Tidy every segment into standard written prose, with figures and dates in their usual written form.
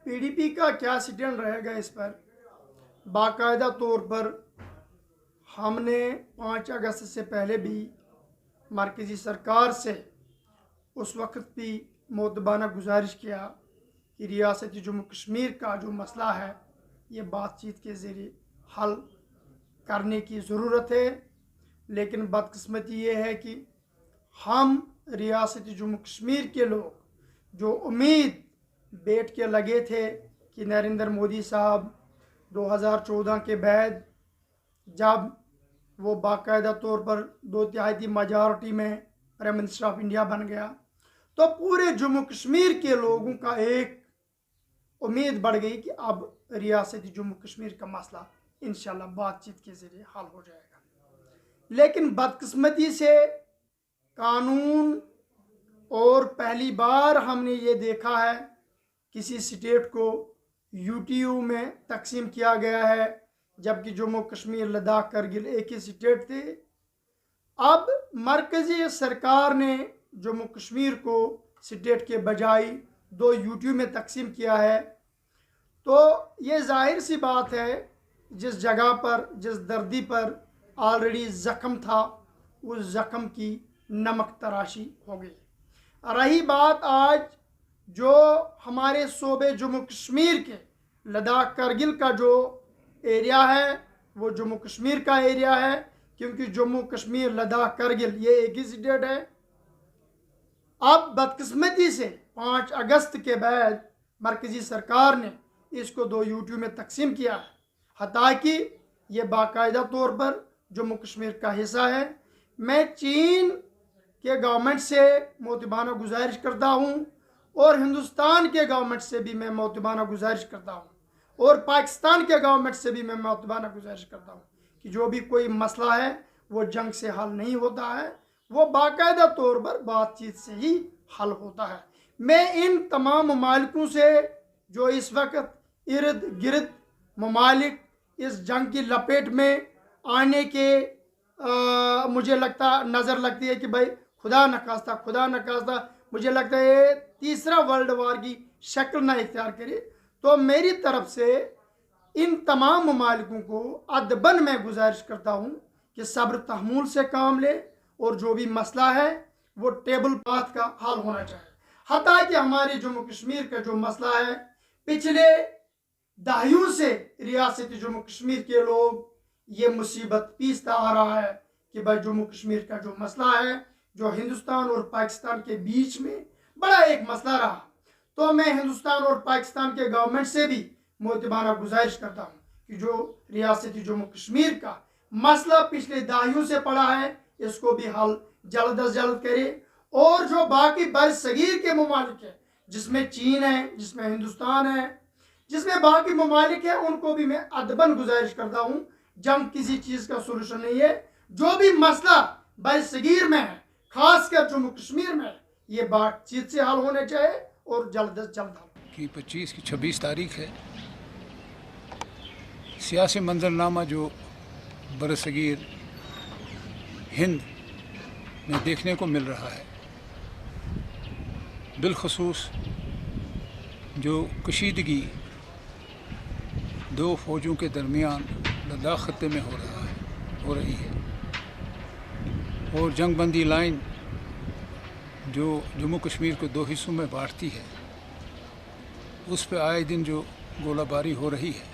P D P کا کیا stand رہے گا اس پر؟ باقاعدہ طور پر ہم نے 5 اگست سے پہلے بھی مرکزی سرکار سے اس وقت بھی مؤدبانہ گزارش کیا کہ ریاست جموں کشمیر کا جو مسئلہ ہے یہ بات چیت کے ذریعے حل کرنے کی ضرورت ہے، لیکن بدقسمتی یہ ہے کہ ہم ریاست جموں کشمیر کے لوگ جو امید بیٹھ کے لگے تھے کہ نریندر مودی صاحب 2014 کے بعد جب وہ باقاعدہ طور پر 2/3 میجارٹی میں پرائم منسٹر آف انڈیا بن گیا تو پورے جموں کشمیر کے لوگوں کا ایک امید بڑھ گئی کہ اب ریاست جموں کشمیر کا مسئلہ انشاءاللہ بات چیت کے ذریعے حل ہو جائے گا، لیکن بدقسمتی سے قانون اور پہلی بار ہم نے یہ دیکھا ہے کسی سٹیٹ کو یو ٹی یو میں تقسیم کیا گیا ہے، جبکہ جموں کشمیر لداخ کرگل ایک ہی سٹیٹ تھے۔ اب مرکزی سرکار نے جموں کشمیر کو سٹیٹ کے بجائے 2 یو ٹی یو میں تقسیم کیا ہے، تو یہ ظاہر سی بات ہے جس جگہ پر جس دردی پر آلریڈی زخم تھا اس زخم کی نمک تراشی ہو گئی۔ رہی بات آج جو ہمارے صوبے جموں کشمیر کے لداخ کرگل کا جو ایریا ہے وہ جموں کشمیر کا ایریا ہے، کیونکہ جموں کشمیر لداخ کرگل یہ ایک ہی سٹیٹ ہے۔ اب بدقسمتی سے 5 اگست کے بعد مرکزی سرکار نے اس کو 2 یو ٹی یو میں تقسیم کیا ہے، حتیٰ کہ یہ باقاعدہ طور پر جموں کشمیر کا حصہ ہے۔ میں چین کے گورنمنٹ سے مؤدبانہ گزارش کرتا ہوں اور ہندوستان کے گورنمنٹ سے بھی میں مؤدبانہ گزارش کرتا ہوں اور پاکستان کے گورنمنٹ سے بھی میں مؤدبانہ گزارش کرتا ہوں کہ جو بھی کوئی مسئلہ ہے وہ جنگ سے حل نہیں ہوتا ہے، وہ باقاعدہ طور پر بات چیت سے ہی حل ہوتا ہے۔ میں ان تمام ممالکوں سے جو اس وقت ارد گرد ممالک اس جنگ کی لپیٹ میں آنے کے مجھے نظر لگتی ہے کہ بھائی خدا نخواستہ مجھے لگتا ہے یہ تیسرا ورلڈ وار کی شکل نہ اختیار کرے، تو میری طرف سے ان تمام ممالکوں کو ادباً میں گزارش کرتا ہوں کہ صبر تحمل سے کام لے اور جو بھی مسئلہ ہے وہ ٹیبل پاتھ کا حل ہونا چاہیے۔ حتیٰ کہ ہمارے جموں کشمیر کا جو مسئلہ ہے پچھلے دہائیوں سے ریاست جموں کشمیر کے لوگ یہ مصیبت پیستا آ رہا ہے کہ بھائی جموں کشمیر کا جو مسئلہ ہے جو ہندوستان اور پاکستان کے بیچ میں بڑا ایک مسئلہ رہا، تو میں ہندوستان اور پاکستان کے گورنمنٹ سے بھی مؤدبانہ گزارش کرتا ہوں کہ جو ریاست جموں کشمیر کا مسئلہ پچھلے دہائیوں سے پڑا ہے اس کو بھی حل جلد از جلد کرے، اور جو باقی بر صغیر کے ممالک ہیں جس میں چین ہے، جس میں ہندوستان ہے، جس میں باقی ممالک ہیں، ان کو بھی میں ادباً گزارش کرتا ہوں جنگ کسی چیز کا سولوشن نہیں ہے، جو بھی مسئلہ بر صغیر میں ہے خاص کر جموں کشمیر میں یہ بات چیت سے حل ہونے چاہیے اور جلد از جلد حل۔ کہ 25 کی 26 تاریخ ہے، سیاسی منظرنامہ جو برصغیر ہند میں دیکھنے کو مل رہا ہے، بالخصوص جو کشیدگی 2 فوجوں کے درمیان لداخ خطے میں ہو رہی ہے، اور جنگ بندی لائن جو جموں کشمیر کو 2 حصوں میں بانٹتی ہے اس پہ آئے دن جو گولہ باری ہو رہی ہے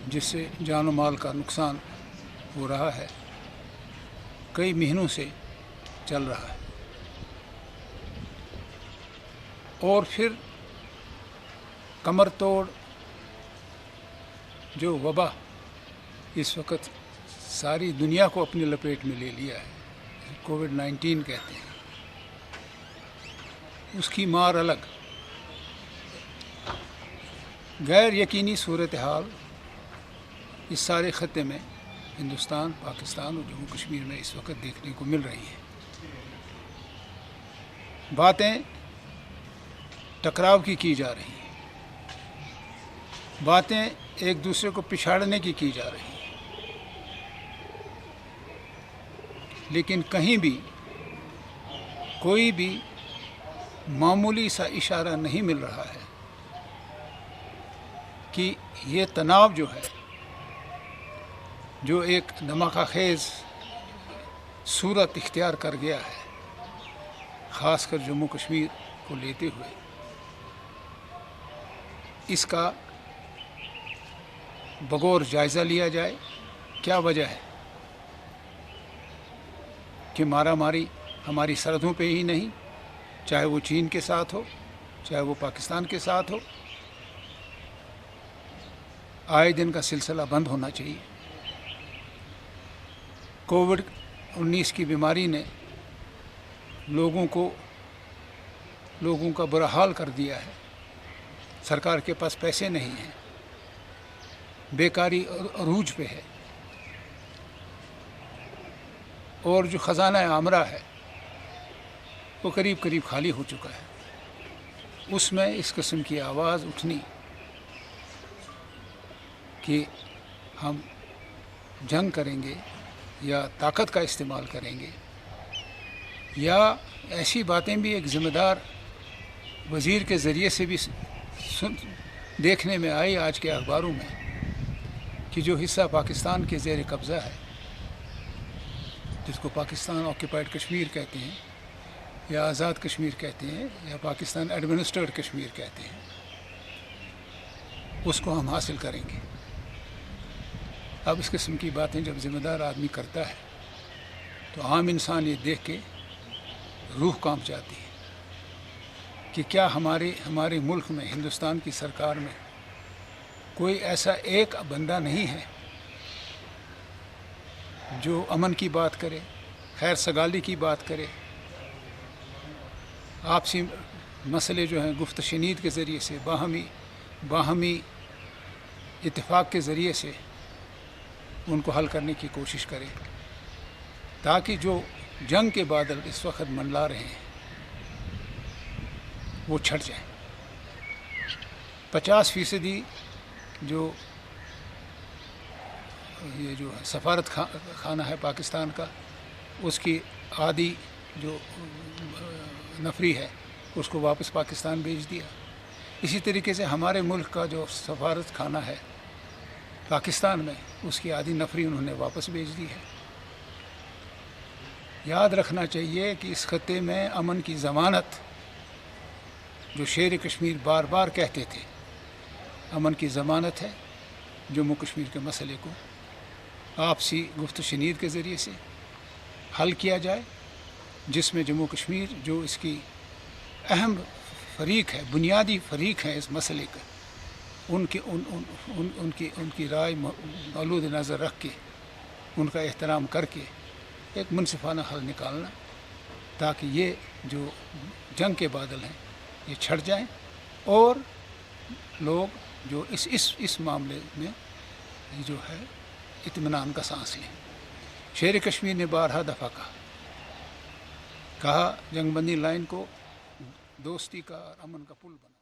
جس سے جان و مال کا نقصان ہو رہا ہے، کئی مہینوں سے چل رہا ہے، اور پھر کمر توڑ جو وبا اس وقت ساری دنیا کو اپنی لپیٹ میں لے لیا ہے، کووڈ-19 کہتے ہیں، اس کی مار الگ غیر یقینی صورتحال اس سارے خطے میں ہندوستان، پاکستان اور جموں کشمیر میں اس وقت دیکھنے کو مل رہی ہیں۔ باتیں ٹکراؤ کی جا رہی ہیں، باتیں ایک دوسرے کو پچھاڑنے کی جا رہی ہیں، لیکن کہیں بھی کوئی بھی معمولی سا اشارہ نہیں مل رہا ہے کہ یہ تناؤ جو ہے، جو ایک دھماکہ خیز صورت اختیار کر گیا ہے، خاص کر جموں کشمیر کو لیتے ہوئے، اس کا بغور جائزہ لیا جائے۔ کیا وجہ ہے کہ مارا ماری ہماری سرحدوں پہ ہی نہیں، چاہے وہ چین کے ساتھ ہو، چاہے وہ پاکستان کے ساتھ ہو، آئے دن کا سلسلہ بند ہونا چاہیے۔ کووڈ-19 کی بیماری نے لوگوں کا برا حال کر دیا ہے۔ سرکار کے پاس پیسے نہیں ہیں، بیکاری عروج پہ ہے، اور جو خزانہ عامرہ ہے وہ قریب قریب خالی ہو چکا ہے۔ اس میں اس قسم کی آواز اٹھنی کہ ہم جنگ کریں گے یا طاقت کا استعمال کریں گے، یا ایسی باتیں بھی ایک ذمہ دار وزیر کے ذریعے سے بھی دیکھنے میں آئی آج کے اخباروں میں، کہ جو حصہ پاکستان کے زیر قبضہ ہے، جس کو پاکستان آکوپائڈ کشمیر کہتے ہیں، یا آزاد کشمیر کہتے ہیں، یا پاکستان ایڈمنسٹرڈ کشمیر کہتے ہیں، اس کو ہم حاصل کریں گے۔ اب اس قسم کی باتیں جب ذمہ دار آدمی کرتا ہے تو عام انسان یہ دیکھ کے روح کانپ جاتی ہے کہ کیا ہمارے ملک میں، ہندوستان کی سرکار میں کوئی ایسا ایک بندہ نہیں ہے جو امن کی بات کرے، خیر سگالی کی بات کرے، آپسی مسئلے جو ہیں گفت شنید کے ذریعے سے، باہمی اتفاق کے ذریعے سے ان کو حل کرنے کی کوشش کرے، تاکہ جو جنگ کے بادل اس وقت منڈلا رہے ہیں وہ چھٹ جائیں۔ 50% جو یہ جو سفارت خانہ ہے پاکستان کا، اس کی آدھی جو نفری ہے اس کو واپس پاکستان بھیج دیا۔ اسی طریقے سے ہمارے ملک کا جو سفارت خانہ ہے پاکستان میں، اس کی آدھی نفری انہوں نے واپس بھیج دی ہے۔ یاد رکھنا چاہیے کہ اس خطے میں امن کی ضمانت، جو شیر کشمیر بار بار کہتے تھے، امن کی ضمانت ہے جموں کشمیر کے مسئلے کو آپسی گفت و شنید کے ذریعے سے حل کیا جائے، جس میں جموں کشمیر جو اس کی اہم فریق ہے، بنیادی فریق ہے اس مسئلے کا، ان کی رائے مولود نظر رکھ کے، ان کا احترام کر کے ایک منصفانہ حل نکالنا، تاکہ یہ جو جنگ کے بادل ہیں یہ چھٹ جائیں، اور لوگ جو اس معاملے میں جو ہے اطمینان کا سانس لیں۔ شیر کشمیر نے بارہا دفعہ کہا جنگ بندی لائن کو دوستی کا اور امن کا پل بنا۔